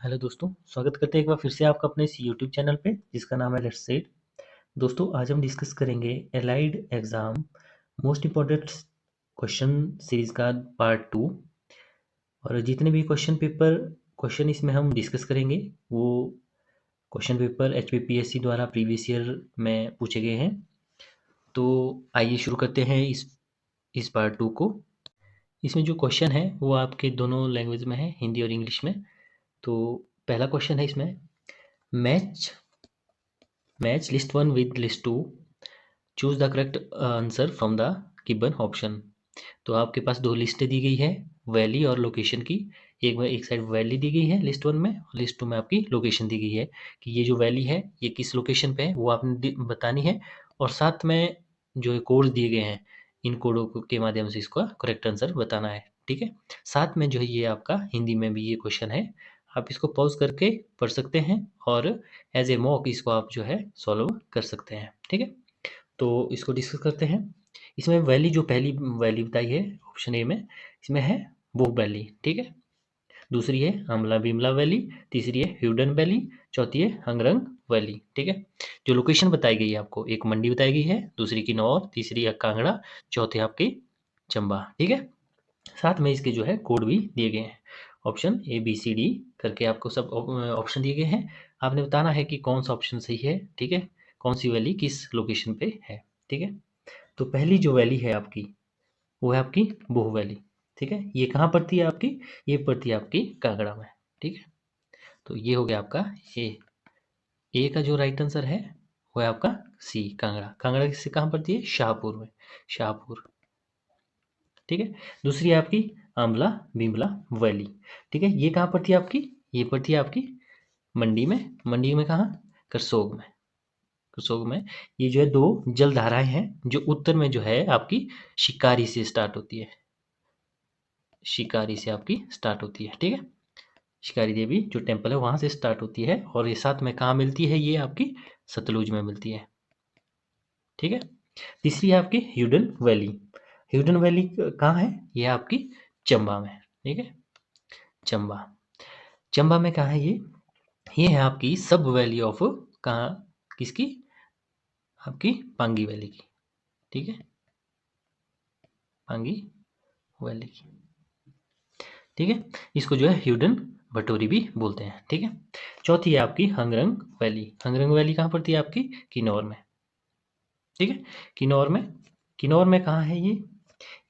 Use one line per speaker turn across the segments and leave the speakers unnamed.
Hello दोस्तों, स्वागत करते हैं एक बार फिर से आपका अपने इस यूट्यूब चैनल पे जिसका नाम है लेट्स सेट। दोस्तों, आज हम डिस्कस करेंगे allied exam most important question series का पार्ट 2। और जितने भी क्वेश्चन इसमें हम डिस्कस करेंगे वो क्वेश्चन पेपर HPPSC द्वारा प्रीवियस ईयर में पूछे गए हैं। तो आइए शुरू करते हैं इस पार्ट 2 को। इसमें जो क्वेश्चन है वो आपके दोनों लैंग्वेज में है, हिंदी और इंग्लिश में। तो पहला क्वेश्चन है इसमें, match match list one with list two, choose the correct answer from the given option. तो आपके पास दो लिस्टें दी गई है, वैली और लोकेशन की। एक साइड वैली दी गई है लिस्ट वन में, और लिस्ट टू में आपकी लोकेशन दी गई है कि ये जो वैली है ये किस लोकेशन पे है वो आपने बतानी है। और साथ में जो कोड दिए गए हैं, इन कोडों के माध्यम से इसका करेक्ट आंसर बताना है। ठीक है, साथ में जो है ये आपका हिंदी में भी ये क्वेश्चन है, आप इसको पॉज करके पढ़ सकते हैं और एज ए मॉक इसको आप जो है सॉल्व कर सकते हैं। ठीक है, तो इसको डिस्कस करते हैं। इसमें वैली, जो पहली वैली बताई है ऑप्शन ए में, इसमें है वो वैली। ठीक है, दूसरी है अमला बिमला वैली, तीसरी है ह्यूडन वैली, चौथी है हंगरंग वैली। ठीक है, जो लोकेशन बताई गई है आपको, एक मंडी बताई गई है, दूसरी किन्नौर, तीसरी है कांगड़ा, चौथे आपकी चंबा। ठीक है, साथ में इसके जो है कोड भी दिए गए हैं, ऑप्शन ABCD करके आपको सब ऑप्शन दिए गए हैं। आपने बताना है कि कौन सा ऑप्शन सही है। ठीक है, कौन सी वैली किस लोकेशन पे है। ठीक है, तो पहली जो वैली है आपकी वो है आपकी बोह वैली। ठीक है, ये कहाँ पड़ती है आपकी, ये पड़ती है आपकी कांगड़ा में। ठीक है, तो ये हो गया आपका ए का जो राइट आंसर है वो है आपका सी, कांगड़ा। कांगड़ा किससे कहाँ पड़ती है, शाहपुर में, शाहपुर। ठीक है, दूसरी है आपकी आंवला बिमला वैली। ठीक है, ये कहाँ पड़ती है आपकी, ये पड़ती है आपकी मंडी में। मंडी में कहाँ, करसोग में। करसोग में ये जो है दो जलधाराएं हैं जो उत्तर में जो है आपकी शिकारी से स्टार्ट होती है, शिकारी से आपकी स्टार्ट होती है। ठीक है, शिकारी देवी जो टेम्पल है वहां से स्टार्ट होती है, और ये साथ में कहाँ मिलती है, ये आपकी सतलुज में मिलती है। ठीक है, तीसरी है आपकी ह्यूडन वैली। ह्यूडन वैली कहाँ है, ये आपकी चंबा में। ठीक है, चंबा, चंबा में कहाँ है ये है आपकी सब वैली ऑफ, कहाँ, किसकी, आपकी पांगी वैली की। ठीक है, पांगी वैली की। ठीक है, इसको जो है ह्यूडन भटोरी भी बोलते हैं। ठीक है, चौथी है आपकी हंगरंग वैली। हंगरंग वैली कहाँ पड़ती है आपकी, किन्नौर में। ठीक है, किन्नौर में, किन्नौर में कहाँ है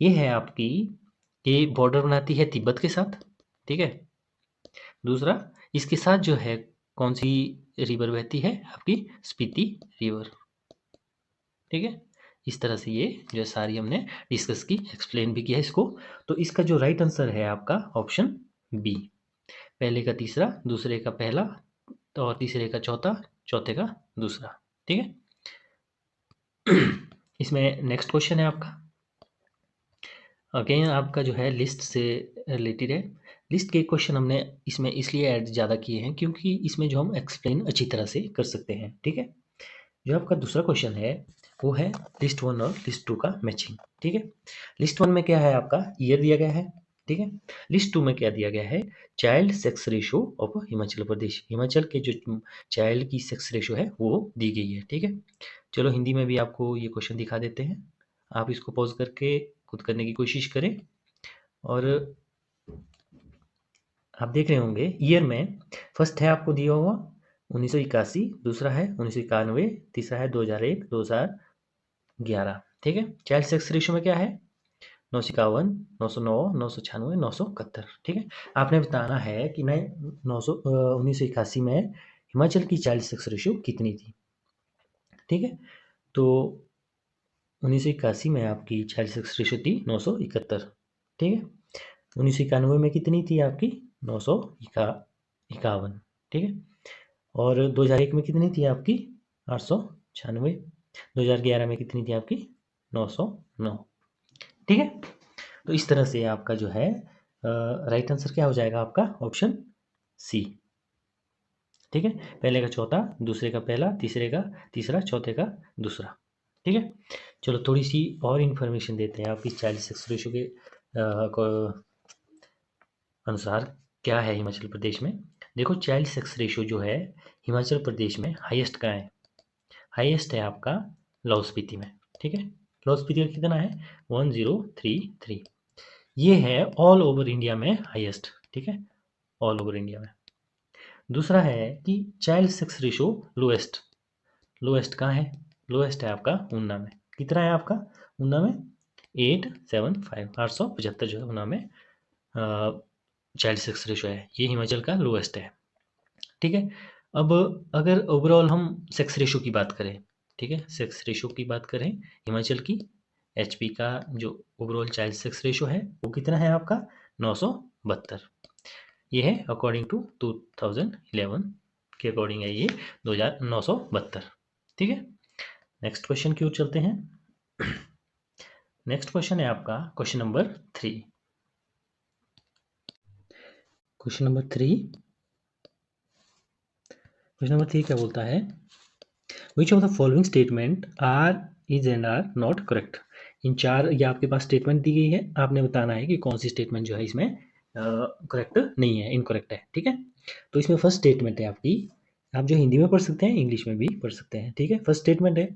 ये है आपकी, ये बॉर्डर बनाती है तिब्बत के साथ। ठीक है, दूसरा इसके साथ जो है कौन सी रिवर बहती है, आपकी स्पीति रिवर। ठीक है, इस तरह से ये जो सारी हमने डिस्कस की, एक्सप्लेन भी किया इसको। तो इसका जो राइट आंसर है आपका ऑप्शन बी, पहले का तीसरा, दूसरे का पहला, तो और तीसरे का चौथा, चौथे का दूसरा। ठीक है, इसमें नेक्स्ट क्वेश्चन है आपका, अगेन आपका जो है लिस्ट से रिलेटेड है। लिस्ट के क्वेश्चन हमने इसमें इसलिए ऐड ज़्यादा किए हैं क्योंकि इसमें जो हम एक्सप्लेन अच्छी तरह से कर सकते हैं। ठीक है, जो आपका दूसरा क्वेश्चन है वो है लिस्ट वन और लिस्ट टू का मैचिंग। ठीक है, लिस्ट वन में क्या है आपका, ईयर दिया गया है। ठीक है, लिस्ट टू में क्या दिया गया है, child sex ratio of Himachal Pradesh. Himachal के जो चाइल्ड की सेक्स रेशो है वो दी गई है। ठीक है, चलो हिंदी में भी आपको ये क्वेश्चन दिखा देते हैं, आप इसको पॉज करके खुद करने की कोशिश करें। और आप देख रहे होंगे ईयर में फर्स्ट है आपको दिया हुआ 1981, दूसरा है 1991, तीसरा है 2001, 2011। ठीक है, चाइल्ड सेक्स रेशियो में क्या है, 951, 909, 996, 971। ठीक है, आपने बताना है कि मैं 1981 में हिमाचल की चाइल्ड सेक्स रेशियो कितनी थी। ठीक है, तो 1981 में आपकी चाइल्ड सेक्स रेशियो थी 971। ठीक है, 1991 में कितनी थी आपकी, 951। ठीक है, और 2001 में कितनी थी आपकी, 896। 2011 में कितनी थी आपकी, 909। ठीक है, तो इस तरह से आपका जो है राइट आंसर क्या हो जाएगा आपका, ऑप्शन सी। ठीक है, पहले का चौथा, दूसरे का पहला, तीसरे का तीसरा, चौथे का दूसरा। ठीक है, चलो थोड़ी सी और इन्फॉर्मेशन देते हैं आपकी चाइल्ड सेक्स रेशियो के अनुसार क्या है हिमाचल प्रदेश में। देखो चाइल्ड सेक्स रेशियो जो है हिमाचल प्रदेश में हाईएस्ट का है, हाईएस्ट है आपका लाहौल स्पीति में। ठीक है, लाहौल स्पीति का कितना है 1033। ये है ऑल ओवर इंडिया में हाईएस्ट। ठीक है, ऑल ओवर इंडिया में। दूसरा है कि child sex ratio lowest, lowest कहाँ है, लोएस्ट है आपका ऊना में। कितना है आपका ऊना में 875, 875 जो है ऊना में चाइल्ड सेक्स रेशियो है, ये हिमाचल का लोएस्ट है। ठीक है, अब अगर ओवरऑल हम सेक्स रेशियो की बात करें, ठीक है, सेक्स रेशियो की बात करें हिमाचल की, एचपी का जो ओवरऑल चाइल्ड सेक्स रेशियो है वो कितना है आपका 972। ये है अकॉर्डिंग टू 2011 के अकॉर्डिंग है ये 2972। ठीक है, नेक्स्ट क्वेश्चन की ओर चलते हैं। नेक्स्ट क्वेश्चन है आपका क्वेश्चन नंबर 3। क्वेश्चन नंबर 3 क्या बोलता है, which of the following statement are is and are not correct. इन चार या आपके पास स्टेटमेंट दी गई है, आपने बताना है कि कौन सी स्टेटमेंट जो है इसमें करेक्ट नहीं है, इनकरेक्ट है। ठीक है, तो इसमें फर्स्ट स्टेटमेंट है आपकी, आप जो हिंदी में पढ़ सकते हैं इंग्लिश में भी पढ़ सकते हैं। ठीक है, फर्स्ट स्टेटमेंट है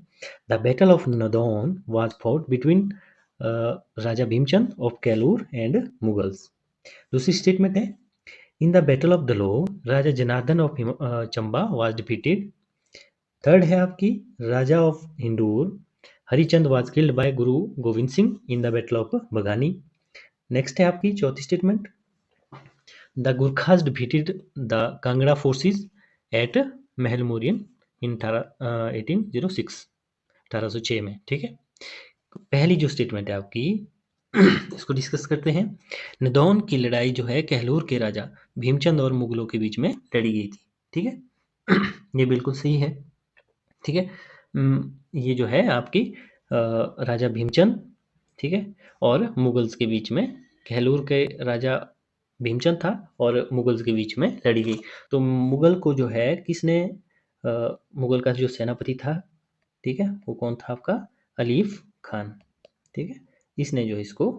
the battle of Nadaun was fought between Raja Bhimchand of Kahlur and Mughals. दूसरी स्टेटमेंट है in the battle of Dalog Raja Janardan of Chamba was defeated. Third है आपकी Raja of Hindur Harichand was killed by Guru Govind Singh in the battle of Baghani. Next है आपकी चौथी statement the Gurkhas defeated the Kangra forces at Mahal Morian इन 1806, 1806 में। ठीक है, पहली जो स्टेटमेंट है आपकी इसको डिस्कस करते हैं। नदौन की लड़ाई जो है कहलूर के राजा भीमचंद और मुगलों के बीच में लड़ी गई थी। ठीक है, ये बिल्कुल सही है। ठीक है, ये जो है आपकी राजा भीमचंद, ठीक है, और मुगल्स के बीच में, कहलूर के राजा भीमचंद था और मुगल्स के बीच में लड़ी गई। तो मुगल को जो है किसने मुगल का जो सेनापति था, ठीक है, वो कौन था आपका अलीफ खान। ठीक है, इसने जो इसको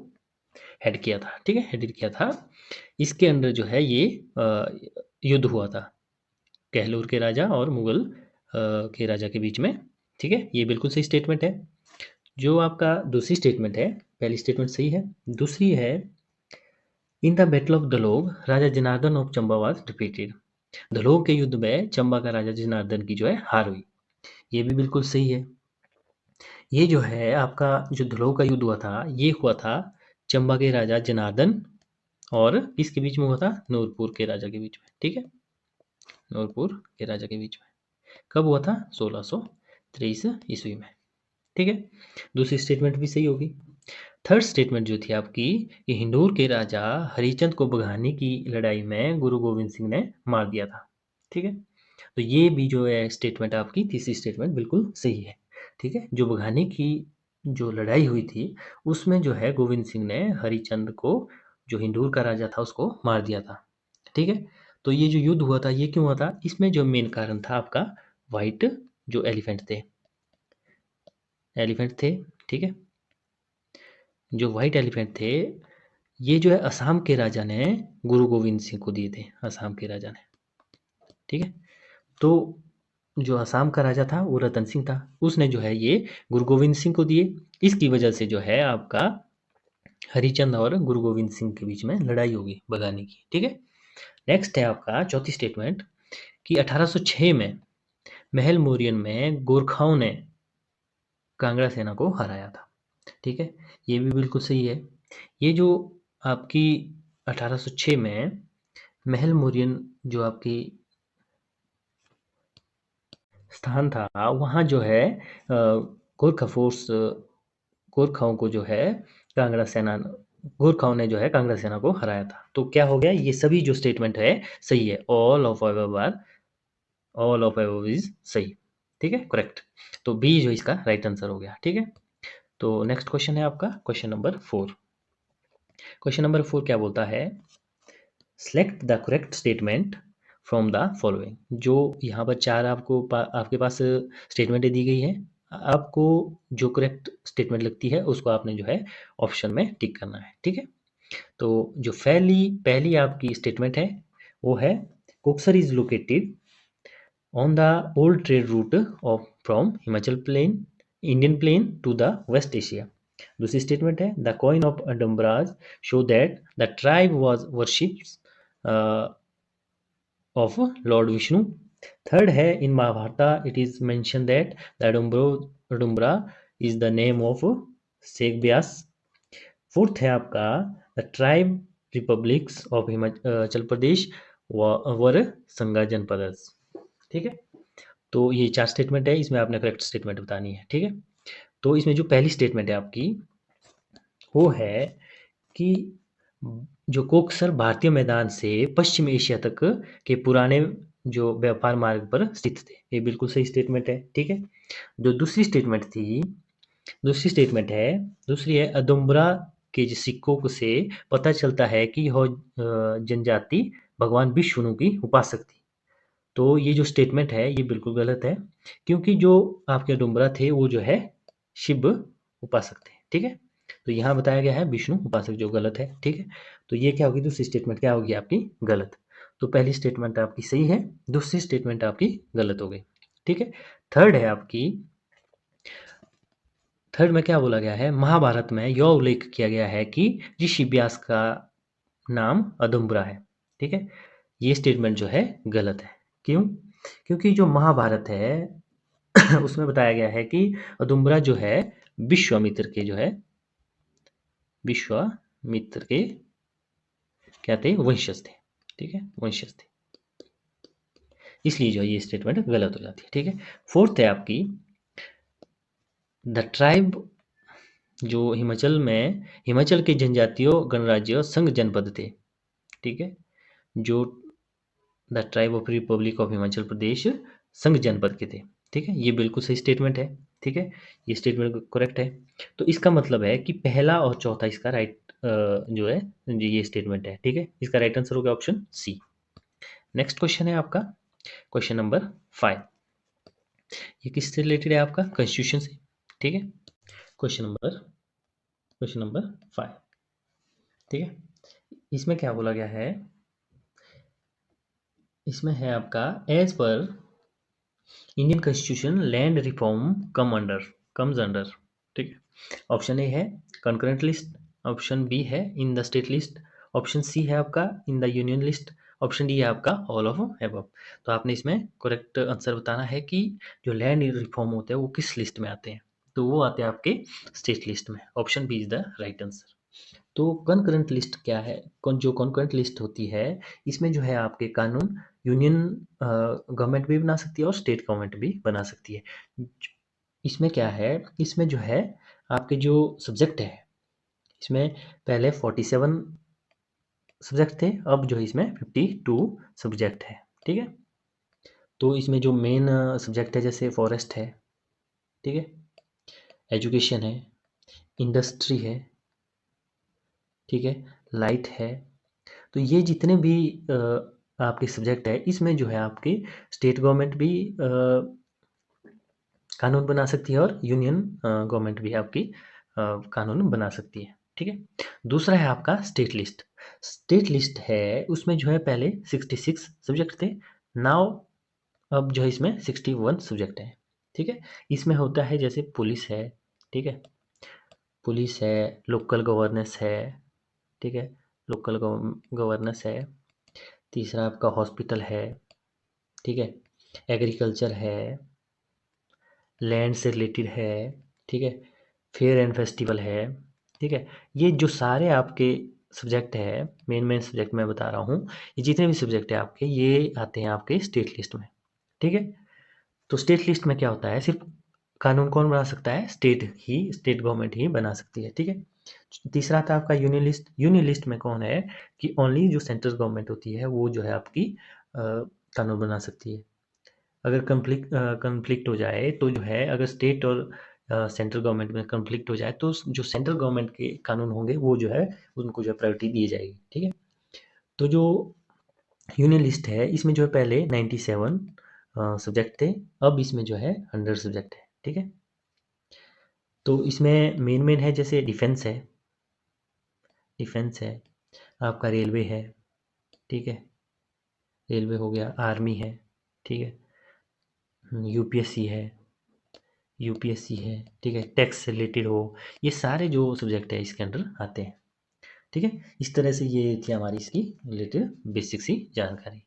हेड किया था। ठीक है, हेड किया था। इसके अंदर जो है ये युद्ध हुआ था कहलूर के राजा और मुगल के राजा के बीच में। ठीक है, ये बिल्कुल सही स्टेटमेंट है। जो आपका दूसरी स्टेटमेंट है, पहली स्टेटमेंट सही है, दूसरी है in the battle of Dalog Raja Janardan of Chamba was defeated. Dalog के युद्ध में चंबा का राजा जनार्दन की जो है हार हुई, ये भी बिल्कुल सही है। ये जो है आपका जो दलोग का युद्ध हुआ था, ये हुआ था चंबा के राजा जनार्दन और किसके बीच में हुआ था, नूरपुर के राजा के बीच में। ठीक है, नूरपुर के राजा के बीच में कब हुआ था 1623 ईस्वी में। ठीक है, दूसरी स्टेटमेंट भी सही होगी। थर्ड स्टेटमेंट जो थी आपकी कि हिंदूर के राजा हरिचंद को बघानी की लड़ाई में गुरु गोविंद सिंह ने मार दिया था। ठीक है, तो ये भी जो है स्टेटमेंट आपकी तीसरी स्टेटमेंट बिल्कुल सही है। ठीक है, जो बघानी की जो लड़ाई हुई थी उसमें जो है गोविंद सिंह ने हरिचंद को, जो हिंदूर का राजा था, उसको मार दिया था। ठीक है, तो ये जो युद्ध हुआ था ये क्यों हुआ था, इसमें जो मेन कारण था आपका वाइट जो एलिफेंट थे, एलिफेंट थे। ठीक है, जो वाइट एलिफेंट थे ये जो है असम के राजा ने गुरु गोविंद सिंह को दिए थे, असम के राजा ने। ठीक है, तो जो असम का राजा था वो रतन सिंह था, उसने जो है ये गुरु गोविंद सिंह को दिए। इसकी वजह से जो है आपका हरिचंद और गुरु गोविंद सिंह के बीच में लड़ाई होगी बगाने की। ठीक है, नेक्स्ट है आपका चौथी स्टेटमेंट कि 1806 में महल मोरियन में गोरखाओं ने कांगड़ा सेना को हराया था। ठीक है, ये भी बिल्कुल सही है। ये जो आपकी 1806 में महल मोरियन जो आपकी स्थान था, वहाँ जो है गोरखा फोर्स, गोरखाओं को जो है कांगड़ा सेना, गोरखाओं ने जो है कांगड़ा सेना को हराया था। तो क्या हो गया, ये सभी जो स्टेटमेंट है सही है, all of above are, all of above is सही। ठीक है, करेक्ट। तो बी जो इसका राइट आंसर हो गया। ठीक है, तो नेक्स्ट क्वेश्चन है आपका क्वेश्चन नंबर 4। क्वेश्चन नंबर 4 क्या बोलता है, select the correct statement from the following. जो यहाँ पर चार आपको आपके पास स्टेटमेंटें दी गई है, आपको जो करेक्ट स्टेटमेंट लगती है उसको आपने जो है ऑप्शन में टिक करना है। ठीक है, तो जो पहली आपकी स्टेटमेंट है वो है Koksar is located on the old trade route of from Himachal plain, Indian plain to the West Asia. दूसरी स्टेटमेंट है the coin of Audumbaras show that the tribe was worships of lord Vishnu. Third है in Mahabharata it is mention that the Audumbara is the name of Sheikh Vyas. Fourth है आपका the tribe republics of Himachal Pradesh were Sanga Janapad. ठीक है, तो ये 4 statement है, इसमें आपने करेक्ट स्टेटमेंट बतानी है. ठीक है, तो इसमें जो पहली स्टेटमेंट है आपकी वो है कि जो कोकसर भारतीय मैदान से पश्चिम एशिया तक के पुराने जो व्यापार मार्ग पर स्थित थे. ये बिल्कुल सही स्टेटमेंट है. ठीक है, जो दूसरी स्टेटमेंट थी, दूसरी है अदुम्बरा के सिक्कों से पता चलता है कि यह जनजाति भगवान विष्णु की उपासक थी. तो ये जो स्टेटमेंट है ये बिल्कुल गलत है, क्योंकि जो आपके अडुम्बरा थे वो जो है शिव उपासक थे. ठीक है, तो यहाँ बताया गया है विष्णु उपासक, जो गलत है. ठीक है, तो ये क्या होगी, दूसरी स्टेटमेंट क्या होगी आपकी गलत. तो पहली स्टेटमेंट आपकी सही है, दूसरी स्टेटमेंट आपकी गलत हो गई. ठीक है, थर्ड है आपकी, थर्ड में क्या बोला गया है, महाभारत में यह उल्लेख किया गया है कि ऋषि व्यास का नाम अदुम्बरा है. ठीक है, ये स्टेटमेंट जो है गलत है. क्यों? क्योंकि जो महाभारत है उसमें बताया गया है कि अदुम्बरा जो है विश्वामित्र के जो है विश्वामित्र के क्या थे, वंशज थे. ठीक है, वंशज थे, इसलिए जो है ये स्टेटमेंट गलत हो जाती है. ठीक है, फोर्थ है आपकी द ट्राइब जो हिमाचल के जनजातियों गणराज्य संघ जनपद थे. ठीक है, जो the tribe of republic of Himachal Pradesh Sangha Janapad के थे. ठीक है, ये बिल्कुल सही स्टेटमेंट है. ठीक है, ये स्टेटमेंट करेक्ट है. तो इसका मतलब है कि पहला और चौथा इसका राइट जो है ये स्टेटमेंट है. ठीक है, इसका राइट आंसर होगा ऑप्शन सी. नेक्स्ट क्वेश्चन है आपका क्वेश्चन नंबर 5. ये किससे रिलेटेड है आपका, कॉन्स्टिट्यूशन से. ठीक है, क्वेश्चन नंबर 5. ठीक है, इसमें क्या बोला गया है, इसमें है आपका as per Indian constitution land reform comes under. ठीक है, ऑप्शन ए है कंकरेंट लिस्ट, ऑप्शन बी है in the state list, option C है आपका in the union list, option D है आपका ऑल ऑफ अबव. तो आपने इसमें करेक्ट आंसर बताना है कि जो लैंड रिफॉर्म होते हैं वो किस लिस्ट में आते हैं. तो वो आते हैं आपके स्टेट लिस्ट में. Option B is the right answer. तो कॉन्करेंट लिस्ट क्या है, जो कॉन्करेंट लिस्ट होती है इसमें जो है आपके कानून यूनियन गवर्नमेंट भी बना सकती है और स्टेट गवर्नमेंट भी बना सकती है. इसमें क्या है, इसमें जो है आपके जो सब्जेक्ट है, इसमें पहले 47 सब्जेक्ट थे, अब जो है इसमें 52 सब्जेक्ट है. ठीक है, तो इसमें जो मेन सब्जेक्ट है जैसे फॉरेस्ट है, ठीक है, एजुकेशन है, इंडस्ट्री है, ठीक है, लाइट है. तो ये जितने भी आपके सब्जेक्ट है इसमें जो है आपकी स्टेट गवर्नमेंट भी कानून बना सकती है और यूनियन गवर्नमेंट भी आपकी कानून बना सकती है. ठीक है, दूसरा है आपका स्टेट लिस्ट. स्टेट लिस्ट है उसमें जो है पहले 66 सब्जेक्ट थे, नाउ अब जो है इसमें 61 सब्जेक्ट है. ठीक है, इसमें होता है जैसे पुलिस है, ठीक है, पुलिस है, लोकल गवर्नेंस है, ठीक है, लोकल गवर्नेंस है. तीसरा आपका हॉस्पिटल है, ठीक है, एग्रीकल्चर है, लैंड से रिलेटेड है, ठीक है, फेयर एंड फेस्टिवल है. ठीक है, ये जो सारे आपके सब्जेक्ट है, मेन सब्जेक्ट मैं बता रहा हूँ, ये जितने भी सब्जेक्ट है आपके ये आते हैं आपके स्टेट लिस्ट में. ठीक है, तो स्टेट लिस्ट में क्या होता है, सिर्फ कानून कौन बना सकता है, स्टेट गवर्नमेंट ही बना सकती है. ठीक है, तीसरा था आपका यूनियन लिस्ट. यूनियन लिस्ट में कौन है कि ओनली जो सेंट्रल गवर्नमेंट होती है वो जो है आपकी कानून बना सकती है. अगर कन्फ्लिक्ट हो जाए तो जो है, अगर स्टेट और सेंट्रल गवर्नमेंट में कन्फ्लिक्ट हो जाए तो जो सेंट्रल गवर्नमेंट के कानून होंगे वो जो है उनको जो है प्रायोरिटी दी जाएगी. ठीक है, तो जो यूनियन लिस्ट है इसमें जो है पहले 97 सब्जेक्ट थे, अब इसमें जो है 100 सब्जेक्ट है. ठीक है, तो इसमें मेन है जैसे डिफेंस है, आपका रेलवे है, ठीक है, रेलवे हो गया, आर्मी है, ठीक है, यूपीएससी है, ठीक है, टैक्स से रिलेटेड हो, ये सारे जो सब्जेक्ट है इसके अंडर आते हैं, ठीक है। इस तरह से ये थी हमारी इसकी रिलेटेड बेसिक सी जानकारी,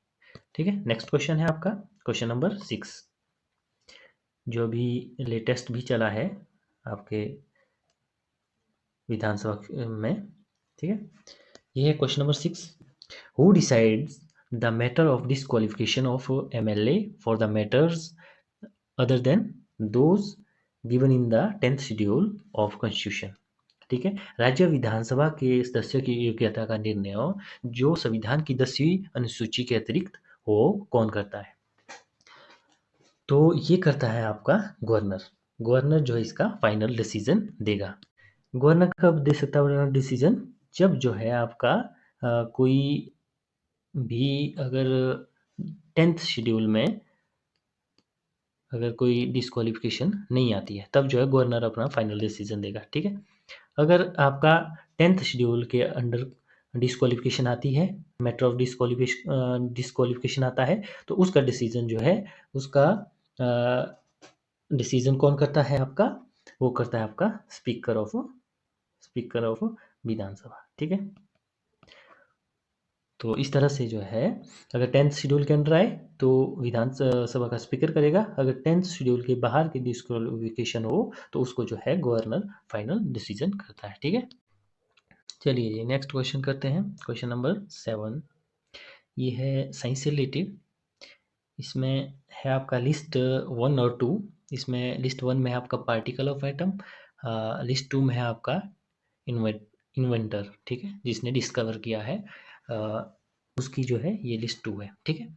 ठीक है। नेक्स्ट क्वेश्चन है आपका क्वेश्चन नंबर 6, जो अभी लेटेस्ट भी चला है आपके विधानसभा में, ठीक है। ये है question number 6, who decides the matter of disqualification of MLA for the matters other than those given in the 10th schedule of constitution, ठीक है। राज्य विधानसभा के सदस्य की योग्यता का निर्णय जो संविधान की 10वीं अनुसूची के अतिरिक्त हो कौन करता है? तो ये करता है आपका गवर्नर। गवर्नर जो है इसका फाइनल डिसीजन देगा। गवर्नर कब दे सकता है फाइनल डिसीजन? जब जो है आपका कोई भी अगर 10th शेड्यूल में अगर कोई डिस्क्वालिफिकेशन नहीं आती है, तब जो है गवर्नर अपना फाइनल डिसीजन देगा, ठीक है। अगर आपका 10th शेड्यूल के अंडर डिस्क्वालिफिकेशन आती है, मैटर ऑफ डिस्क्वालिफिकेशन आता है, तो उसका डिसीजन जो है उसका डिसीजन कौन करता है आपका? वो करता है आपका स्पीकर ऑफ विधानसभा, ठीक है। तो इस तरह से जो है अगर 10th शेड्यूल के अंडर आए तो विधानसभा का स्पीकर करेगा, अगर 10th शेड्यूल के बाहर की डिस्क्वालिफिकेशन हो तो उसको जो है गवर्नर फाइनल डिसीजन करता है, ठीक है। चलिए नेक्स्ट क्वेश्चन करते हैं, क्वेश्चन नंबर 7, ये है साइंस से रिलेटेड। इसमें है आपका लिस्ट 1 और 2। इसमें लिस्ट 1 में है आपका पार्टिकल ऑफ एटम, लिस्ट 2 में है आपका इन्वेंटर, ठीक है, जिसने डिस्कवर किया है, उसकी जो है ये लिस्ट 2 है, ठीक है।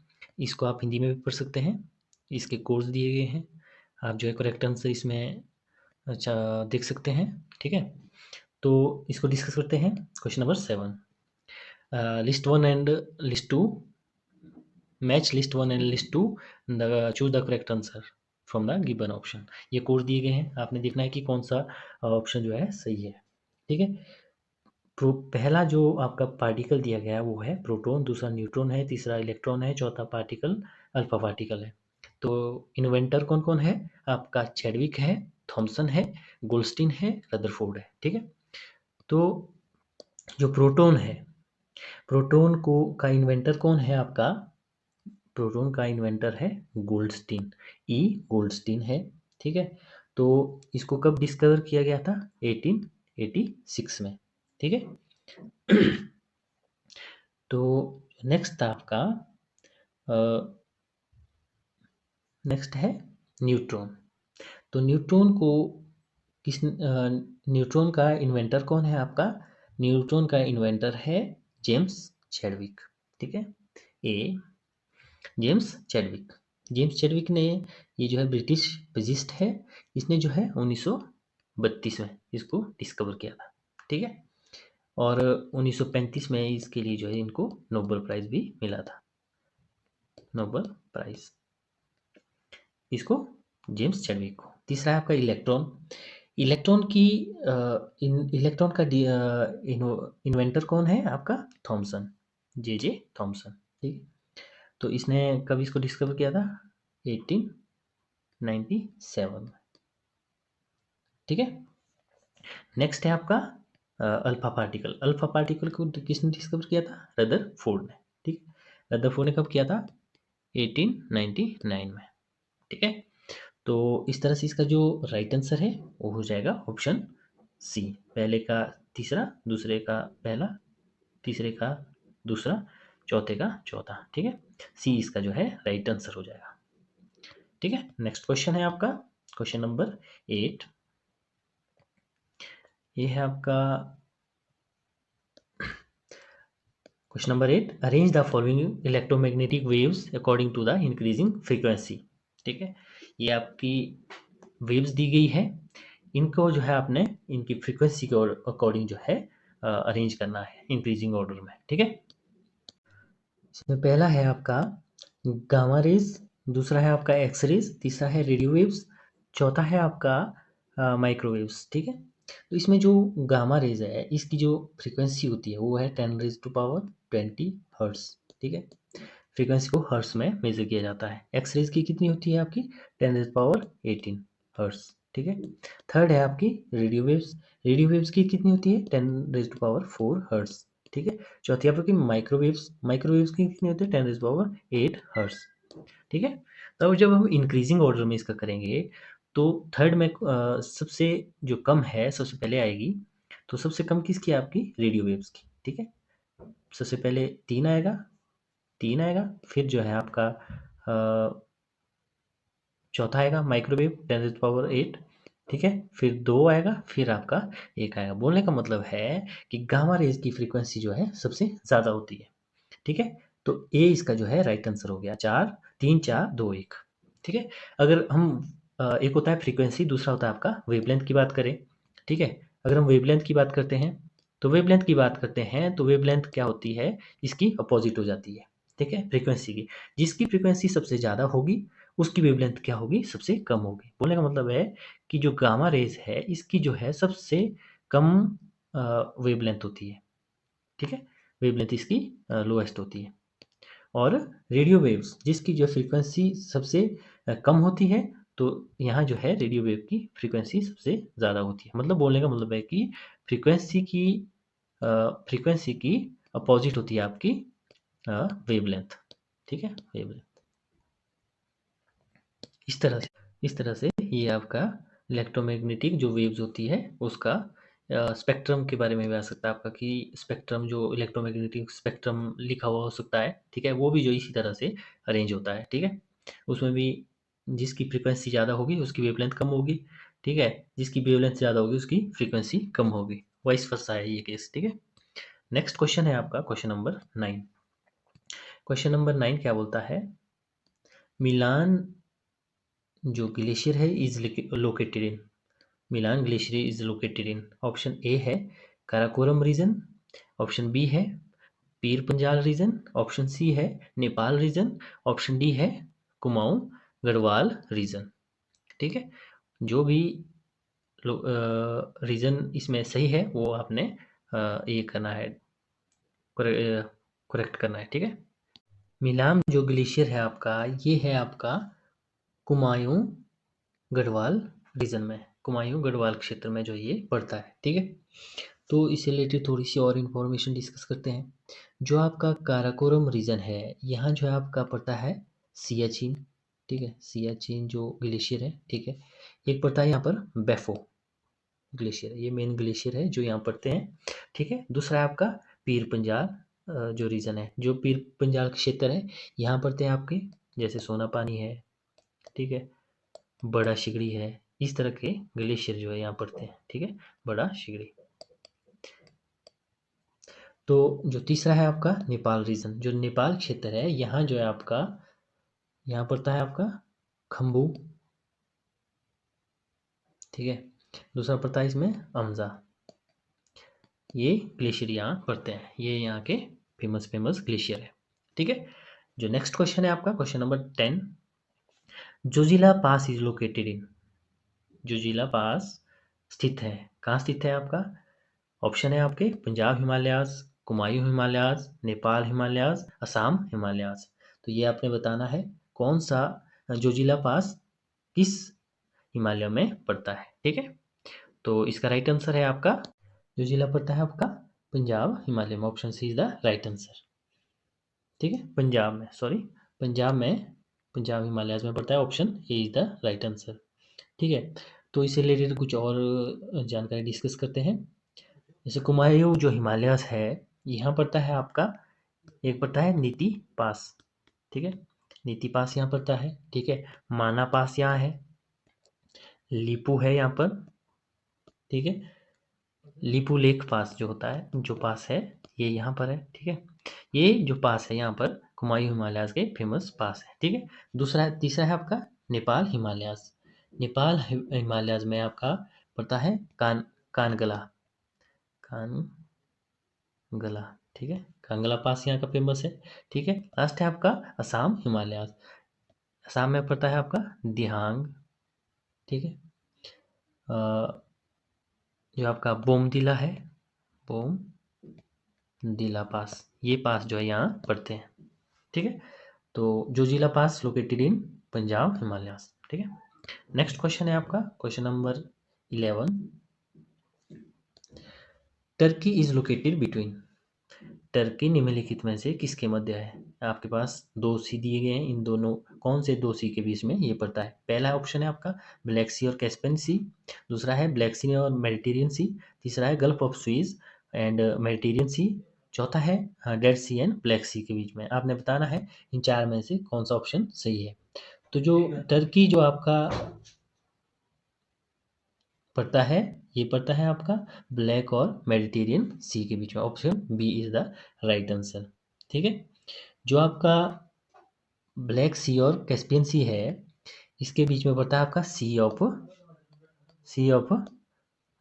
इसको आप हिंदी में भी पढ़ सकते हैं, इसके कोर्स दिए गए हैं, आप जो है करेक्ट आंसर इसमें अच्छा देख सकते हैं, ठीक है। तो इसको डिस्कस करते हैं, question number 7, list 1 and list 2, match list 1 and list 2, choose the correct answer from the given option. ये कोर्स दिए गए हैं, आपने देखना है कि कौन सा ऑप्शन जो है सही है, ठीक है। पहला जो आपका पार्टिकल दिया गया है वो है प्रोटॉन, दूसरा न्यूट्रॉन है, तीसरा इलेक्ट्रॉन है, चौथा पार्टिकल अल्फा पार्टिकल है। तो इन्वेंटर कौन कौन है आपका? चैडविक है, थॉमसन है, गोल्डस्टीन है, रदरफोर्ड है, ठीक है। तो जो प्रोटॉन है, प्रोटॉन को का इन्वेंटर कौन है आपका? प्रोटॉन का इन्वेंटर है गोल्डस्टीन, ई गोल्डस्टीन है, ठीक है। तो इसको कब डिस्कवर किया गया था? 1886 में, ठीक है। तो नेक्स्ट था आपका नेक्स्ट है न्यूट्रॉन। तो न्यूट्रॉन को न्यूट्रॉन का इन्वेंटर कौन है आपका? न्यूट्रॉन का इन्वेंटर है जेम्स चैडविक, ठीक है। ए जेम्स चैडविक, जेम्स चैडविक ने, ये जो है ब्रिटिश फिजिस्ट है, इसने जो है 1932 में इसको डिस्कवर किया था, ठीक है। और 1935 में इसके लिए जो है इनको नोबेल प्राइज भी मिला था, नोबेल प्राइज इसको जेम्स चैडविक को। तीसरा है आपका इलेक्ट्रॉन। इलेक्ट्रॉन की इलेक्ट्रॉन का इन्वेंटर कौन है आपका? थॉमसन, जे थॉमसन, ठीक है। तो इसने कब इसको डिस्कवर किया था? 1897 में, ठीक है। नेक्स्ट है आपका अल्फा पार्टिकल। अल्फा पार्टिकल को किसने डिस्कवर किया था? रदरफोर्ड ने, ठीक है। रदरफोर्ड ने कब किया था? 1899 में, ठीक है। तो इस तरह से इसका जो राइट आंसर है वो हो जाएगा ऑप्शन सी, पहले का तीसरा, दूसरे का पहला, तीसरे का दूसरा, चौथे का चौथा, ठीक है। सी इसका जो है राइट आंसर हो जाएगा, ठीक है। नेक्स्ट क्वेश्चन है आपका क्वेश्चन नंबर 8। ये है आपका question number 8, arrange the following electromagnetic waves according to the increasing frequency, ठीक है। ये आपकी वेव्स दी गई है, इनको जो है आपने इनकी फ्रीक्वेंसी के अकॉर्डिंग जो है अरेंज करना है इंक्रीजिंग ऑर्डर में, ठीक है। इसमें पहला है आपका गामा रेज, दूसरा है आपका एक्स रेज, तीसरा है रेडियो वेव्स, चौथा है आपका माइक्रोवेव्स, ठीक है। तो इसमें जो गामा रेज है इसकी जो फ्रीक्वेंसी होती है वो है 10⁻20 हर्ट्स, ठीक है। फ्रीक्वेंसी को हर्ट्स में मेजर किया जाता है। एक्स रेज की कितनी होती है आपकी 10⁻18 हर्ट्स, ठीक है। थर्ड है आपकी रेडियो वेव्स। रेडियो वेव्स की कितनी होती है 10⁻4 हर्ट्स, ठीक है। चौथी आपकी माइक्रोवेव्स। माइक्रोवेव्स की कितनी होती है 10⁻8 हर्ट्स, ठीक है। तो जब हम इंक्रीजिंग ऑर्डर में इसका करेंगे तो थर्ड में सबसे जो कम है सबसे पहले आएगी। तो सबसे कम किसकी है आपकी रेडियो वेव्स की, ठीक है। सबसे पहले 3 आएगा, 3 आएगा, फिर जो है आपका चौथा आएगा माइक्रोवेव 10⁻8, ठीक है। फिर 2 आएगा, फिर आपका 1 आएगा। बोलने का मतलब है कि गामा रेज की फ्रीक्वेंसी जो है सबसे ज़्यादा होती है, ठीक है। तो ए इसका जो है राइट आंसर हो गया, 4 3 4 2 1, ठीक है। अगर हम एक होता है फ्रीक्वेंसी, दूसरा होता है आपका वेवलेंथ की बात करें, ठीक है। अगर हम वेवलेंथ की बात करते हैं तो वेवलेंथ क्या होती है, इसकी अपोजिट हो जाती है, ठीक है, फ्रीक्वेंसी की। जिसकी फ्रीक्वेंसी सबसे ज़्यादा होगी उसकी वेवलेंथ क्या होगी, सबसे कम होगी। बोलने का मतलब है कि जो गामा रेज है इसकी जो है सबसे कम वेवलेंथ होती है, ठीक है। वेवलेंथ इसकी लोएस्ट होती है। और रेडियो वेव्स जिसकी जो फ्रीक्वेंसी सबसे कम होती है, तो यहाँ जो है रेडियो वेव की फ्रीक्वेंसी सबसे ज़्यादा होती है। मतलब बोलने का मतलब है कि फ्रीक्वेंसी की फ्रीक्वेंसी की अपोजिट होती है आपकी वेवलेंथ, ठीक है, वेवलेंथ। इस तरह से ये आपका इलेक्ट्रोमैग्नेटिक जो वेव्स होती है उसका स्पेक्ट्रम के बारे में भी आ सकता है आपका, कि स्पेक्ट्रम जो इलेक्ट्रोमैग्नेटिक स्पेक्ट्रम लिखा हुआ हो सकता है, ठीक है। वो भी जो इसी तरह से अरेंज होता है, ठीक है। उसमें भी जिसकी फ्रीक्वेंसी ज़्यादा होगी उसकी वेवलेंथ कम होगी, ठीक है। जिसकी वेवलेंथ ज़्यादा होगी उसकी फ्रीक्वेंसी कम होगी, वाइस वर्सा है ये केस, ठीक है। नेक्स्ट क्वेश्चन है आपका क्वेश्चन नंबर 9। क्वेश्चन नंबर 9 क्या बोलता है, मिलान जो ग्लेशियर है is located in, Milan glacier is located in, option A है काराकोरम रीजन, ऑप्शन बी है Pir Panjal reason, option C है नेपाल रीजन, ऑप्शन डी है कुमाऊं गढ़वाल रीजन, ठीक है। जो भी रीजन इसमें सही है वो आपने ये करना है, करेक्ट करना है, ठीक है। मिलाम जो ग्लेशियर है आपका, ये है आपका कुमायूं गढ़वाल रीजन में, कुमायूं गढ़वाल क्षेत्र में जो ये पड़ता है, ठीक है। तो इससे रिलेटेड थोड़ी सी और इन्फॉर्मेशन डिस्कस करते हैं। जो आपका काराकोरम रीजन है यहाँ जो है आपका पड़ता है सियाचिन, ठीक है, सियाचिन जो ग्लेशियर है, ठीक है। एक पड़ता है यहाँ पर बेफो ग्लेशियर, ये मेन ग्लेशियर है जो यहाँ पड़ते हैं, ठीक है। दूसरा है आपका पीर पंजाल जो रीजन है, जो पीर पंजाल क्षेत्र है यहाँ पड़ते हैं आपके, जैसे सोना पानी है, ठीक है, बड़ा शिगड़ी है, इस तरह के ग्लेशियर जो है यहाँ पड़ते हैं, ठीक है, बड़ा शिगड़ी। तो जो तीसरा है आपका नेपाल रीजन, जो नेपाल क्षेत्र है यहाँ जो है आपका, यहाँ पड़ता है आपका खम्बू, ठीक है। दूसरा पड़ता है इसमें अमजा, ये ग्लेशियर यहाँ पड़ते हैं, ये यहाँ के फेमस फेमस ग्लेशियर है, ठीक है। जो नेक्स्ट क्वेश्चन है आपका question number 10, Zojila pass is located in, Zojila pass स्थित है, कहाँ स्थित है आपका, ऑप्शन है आपके पंजाब हिमालयाज, कुमायूं हिमालयाज, नेपाल हिमालयाज, असम हिमालयाज। तो ये आपने बताना है कौन सा जोजिला पास किस हिमालय में पड़ता है, ठीक है। तो इसका राइट आंसर है आपका, जोजिला पड़ता है आपका पंजाब हिमालय में, option C is the right answer, ठीक है। पंजाब में, सॉरी, पंजाब में, पंजाब हिमालयाज में पड़ता है, option A is the right answer, ठीक है। तो इससे रिलेटेड कुछ और जानकारी डिस्कस करते हैं। जैसे कुमायूं जो हिमालयस है यहाँ पड़ता है आपका, एक पड़ता है नीति पास, ठीक है, नीति पास यहाँ पड़ता है, ठीक है। माना पास यहाँ है, लीपू है यहाँ पर, ठीक है। लीपू लेक पास जो होता है, जो पास है ये यहाँ पर है, ठीक है। ये जो पास है यहाँ पर कुमायूं हिमालयाज के फेमस पास है, ठीक है। तीसरा है आपका नेपाल हिमालयाज, नेपाल हिमालयाज में आपका पड़ता है कानगला, कानगला, ठीक है, कांगला पास यहाँ का फेमस है, ठीक है। लास्ट है आपका असम हिमालयाज, असम में पड़ता है आपका दिहांग, ठीक है। जो आपका बोमदिला है, बोमदिला पास, ये पास जो है यहाँ पड़ते हैं, ठीक है। तो जोजिला पास लोकेटेड इन पंजाब हिमालयास। ठीक है, नेक्स्ट क्वेश्चन है आपका question number 11। Turkey is located between. Turkey निम्नलिखित में से किसके मध्य है? आपके पास दो सी दिए गए हैं, इन दोनों कौन से दो सी के बीच में ये पड़ता है? पहला ऑप्शन है आपका ब्लैक सी और कैस्पियन सी, दूसरा है ब्लैक सी और मेडिटेरियन सी, तीसरा है gulf of Suez and Mediterranean sea, चौथा है dead sea and black sea के बीच में। आपने बताना है इन चार में से कौन सा ऑप्शन सही है। तो जो टर्की जो आपका पड़ता है, ये पड़ता है आपका ब्लैक और मेडिटेरियन सी के बीच में। Option B is the right answer. ठीक है, जो आपका ब्लैक सी और कैस्पियन सी है, इसके बीच में पड़ता है आपका सी ऑफ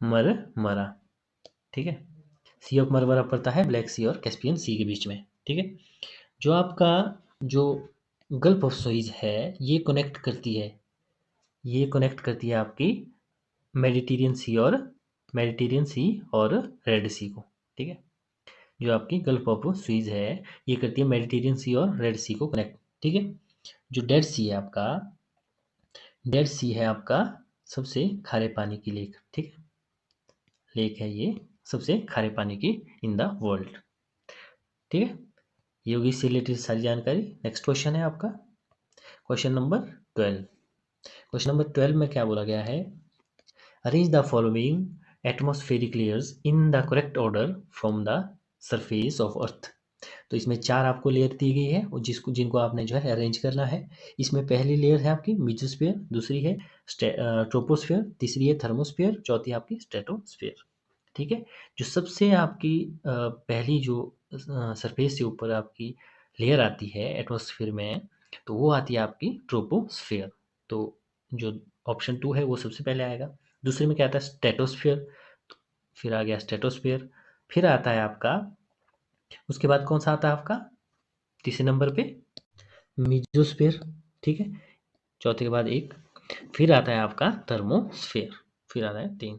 मरमरा। ठीक है, सी ऑफ मरमरा पड़ता है ब्लैक सी और कैस्पियन सी के बीच में। ठीक है, जो आपका जो गल्फ ऑफ सुइज है, ये कनेक्ट करती है आपकी मेडिटेरियन सी और रेड सी को। ठीक है, जो आपकी गल्फ ऑफ सुइज है, ये करती है मेडिटेरियन सी और रेड सी को कनेक्ट। ठीक है, जो डेड सी है आपका सबसे खारे पानी की लेक। ठीक है, लेक है ये सबसे खारे पानी की इन द वर्ल्ड। ठीक है, ये होगी इससे रिलेटेड सारी जानकारी। नेक्स्ट क्वेश्चन है आपका क्वेश्चन नंबर 12। क्वेश्चन नंबर 12 में क्या बोला गया है? Arrange the following atmospheric layers in the correct order from the surface of earth. तो इसमें चार आपको लेयर दी गई है और जिनको आपने जो है अरेंज करना है। इसमें पहली लेयर है आपकी मेसोस्फीयर, दूसरी है ट्रोपोस्फीयर, तीसरी है थर्मोस्फीयर, चौथी आपकी स्ट्रेटोस्फीयर। ठीक है, जो सबसे आपकी पहली जो सरफेस से ऊपर आपकी लेयर आती है एटमॉस्फेयर में, तो वो आती है आपकी ट्रोपोस्फीयर। तो जो ऑप्शन 2 है वो सबसे पहले आएगा। दूसरे में क्या आता है? स्ट्रेटोस्फीयर, फिर आ गया स्ट्रेटोस्फीयर, फिर आता है आपका, उसके बाद कौन सा आता है आपका तीसरे नंबर पे? मीजोस्फीयर। ठीक है, चौथे के बाद एक, फिर आता है आपका थर्मोस्फीयर, फिर आता है 3।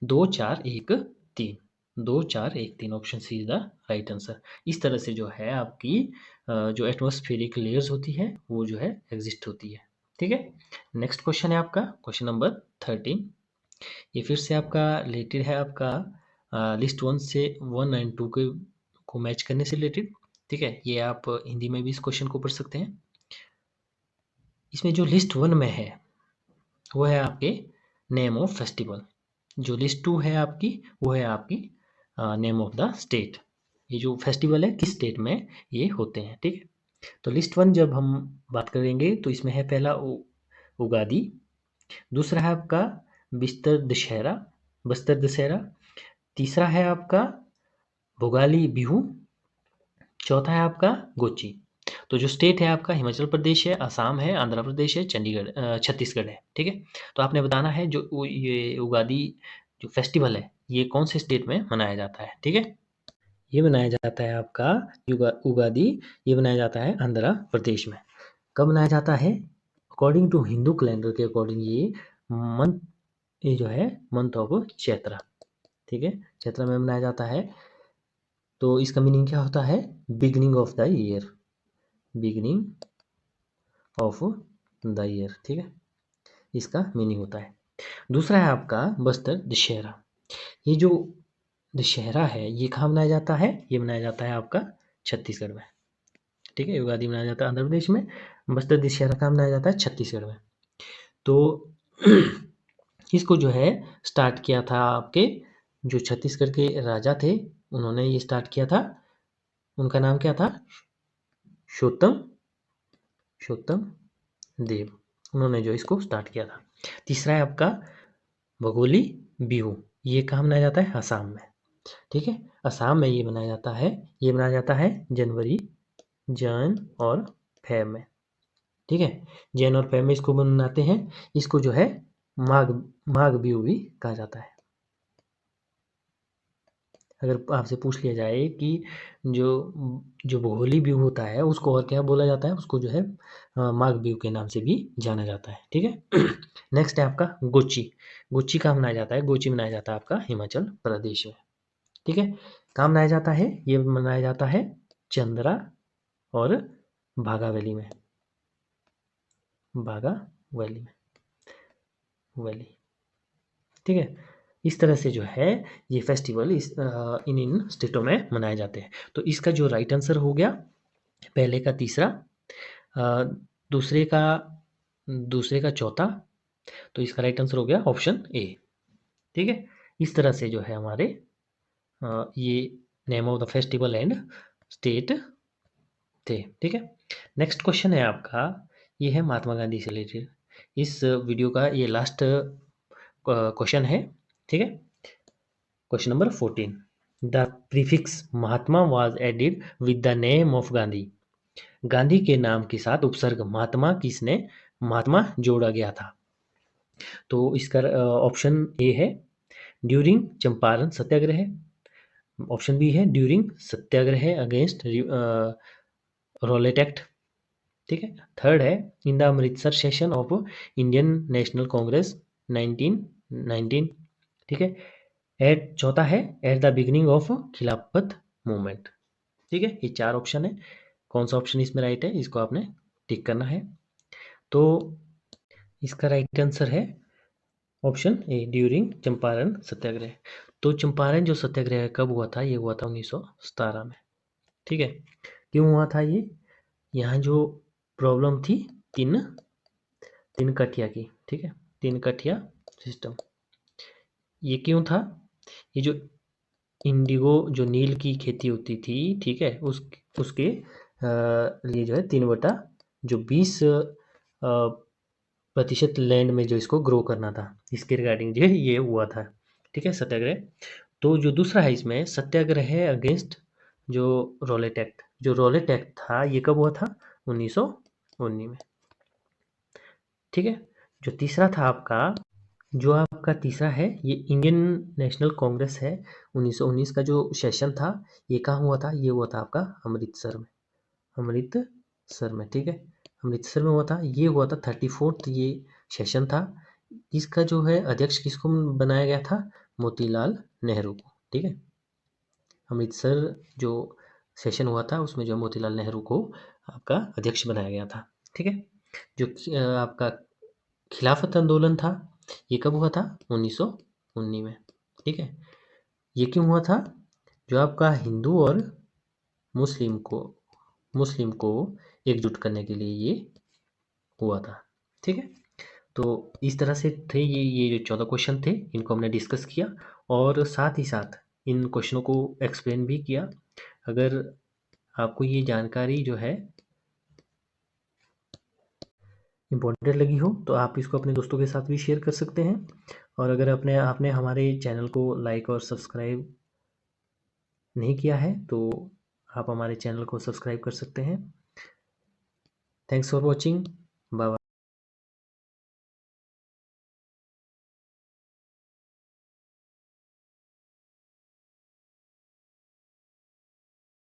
2 4 1 3, 2 4 1 3, option C is the right answer. इस तरह से जो है आपकी जो एटमॉस्फेरिक लेयर्स होती है वो जो है एग्जिस्ट होती है। ठीक है, नेक्स्ट क्वेश्चन है आपका क्वेश्चन नंबर 13। ये फिर से आपका रिलेटेड है आपका लिस्ट 1 से 1 एंड 2 के को मैच करने से रिलेटेड। ठीक है, ये आप हिंदी में भी इस क्वेश्चन को पढ़ सकते हैं। इसमें जो लिस्ट 1 में है वो है आपके नेम ऑफ फेस्टिवल, जो लिस्ट 2 है आपकी वो है आपकी नेम ऑफ द स्टेट। ये जो फेस्टिवल है किस स्टेट में ये होते हैं। ठीक है, तो लिस्ट 1 जब हम बात करेंगे तो इसमें है पहला उगादी, दूसरा है आपका बस्तर दशहरा, तीसरा है आपका भोगाली बिहू, चौथा है आपका गोची। तो जो स्टेट है आपका हिमाचल प्रदेश है, असम है, आंध्र प्रदेश है, छत्तीसगढ़ है। ठीक है, तो आपने बताना है जो ये उगादी जो फेस्टिवल है ये कौन से स्टेट में मनाया जाता है। ठीक है, ये मनाया जाता है आपका उगादी, ये मनाया जाता है आंध्र प्रदेश में। कब मनाया जाता है? अकॉर्डिंग टू हिंदू कैलेंडर के अकॉर्डिंग ये जो है मंथ ऑफ चैत्र। ठीक है, चैत्र में मनाया जाता है। तो इसका मीनिंग क्या होता है? Beginning of the year, beginning of the year. ठीक है, इसका मीनिंग होता है। दूसरा है आपका बस्तर दशहरा। ये जो दशहरा है ये कहाँ मनाया जाता है? ये मनाया जाता है आपका छत्तीसगढ़ में। ठीक है, युगादि मनाया जाता है आंध्र प्रदेश में, बस्तर दशहरा कहाँ मनाया जाता है? छत्तीसगढ़ में। तो इसको जो है स्टार्ट किया था आपके जो छत्तीसगढ़ के राजा थे, उन्होंने ये स्टार्ट किया था। उनका नाम क्या था? शोत्तम देव, उन्होंने जो इसको स्टार्ट किया था। तीसरा है आपका भगोली बिहू, ये कहाँ मनाया जाता है? असम में। ठीक है, असम में ये मनाया जाता है, ये मनाया जाता है जन और फेब में। ठीक है, जैन और फेब में इसको मनाते हैं। इसको जो है माघ बिहू भी कहा जाता है। अगर आपसे पूछ लिया जाए कि जो जो भोगोली बिहू होता है उसको और क्या बोला जाता है, उसको जो है माघ बिहू के नाम से भी जाना जाता है। ठीक है, नेक्स्ट है आपका गोची। गोची कहाँ मनाया जाता है? गोची मनाया जाता है आपका हिमाचल प्रदेश में। ठीक है, कहाँ मनाया जाता है? ये मनाया जाता है चंद्रा और भागावली में। बागा वैली। ठीक है, इस तरह से जो है ये फेस्टिवल इन स्टेटों में मनाए जाते हैं। तो इसका जो राइट आंसर हो गया पहले का तीसरा, दूसरे का चौथा, तो इसका राइट आंसर हो गया ऑप्शन ए। ठीक है, इस तरह से जो है हमारे ये name of the festival and state थे। ठीक है, नेक्स्ट क्वेश्चन है आपका, ये है महात्मा गांधी से रिलेटेड। इस वीडियो का ये लास्ट क्वेश्चन है। ठीक है, question number 14, the prefix Mahatma was added with the name of Gandhi. Gandhi के नाम के साथ उपसर्ग महात्मा जोड़ा गया था। तो इसका ऑप्शन ए है ड्यूरिंग चंपारण सत्याग्रह, ऑप्शन बी है ड्यूरिंग सत्याग्रह अगेंस्ट रॉलेट एक्ट। ठीक है, थर्ड है in the Amritsar session of Indian national Congress 1919। ठीक है, चौथा है एट द बिगिनिंग ऑफ खिलाफत मूवमेंट। ठीक है, ये चार ऑप्शन है, कौन सा ऑप्शन इसमें राइट है इसको आपने टिक करना है। तो इसका राइट आंसर है ऑप्शन ए ड्यूरिंग चंपारण सत्याग्रह। तो चंपारण जो सत्याग्रह कब हुआ था, ये हुआ था 1917 में। ठीक है, क्यों हुआ था ये, यहाँ जो प्रॉब्लम थी तीन कठिया की। ठीक है, तीन कठिया सिस्टम, ये क्यों था, ये जो इंडिगो जो नील की खेती होती थी, ठीक है, उसके लिए जो है 3 बटा जो 20 प्रतिशत लैंड में जो इसको ग्रो करना था, इसके रिगार्डिंग जो है ये हुआ था। ठीक है, सत्याग्रह। तो जो दूसरा है इसमें सत्याग्रह अगेंस्ट जो रॉलेट एक्ट था, ये कब हुआ था 1919 में। ठीक है, जो तीसरा था आपका तीसरा है ये इंडियन नेशनल कांग्रेस है 1919 का जो सेशन था, ये कहाँ हुआ था, ये हुआ था आपका अमृतसर में। ठीक है, अमृतसर में हुआ था, ये हुआ था 34th ये सेशन था। इसका जो है अध्यक्ष किसको बनाया गया था, मोतीलाल नेहरू को। ठीक है, अमृतसर जो सेशन हुआ था उसमें जो मोतीलाल नेहरू को आपका अध्यक्ष बनाया गया था। ठीक है, जो आपका खिलाफत आंदोलन था, ये कब हुआ था 1919 में। ठीक है, ये क्यों हुआ था, जो आपका हिंदू और मुस्लिम को एकजुट करने के लिए ये हुआ था। ठीक है, तो इस तरह से थे ये जो 14 क्वेश्चन थे, इनको हमने डिस्कस किया और साथ ही साथ इन क्वेश्चनों को एक्सप्लेन भी किया। अगर आपको ये जानकारी जो है इम्पोर्टेंट लगी हो तो आप इसको अपने दोस्तों के साथ भी शेयर कर सकते हैं। और अगर आपने हमारे चैनल को लाइक और सब्सक्राइब नहीं किया है तो आप हमारे चैनल को सब्सक्राइब कर सकते हैं। Thanks for watching.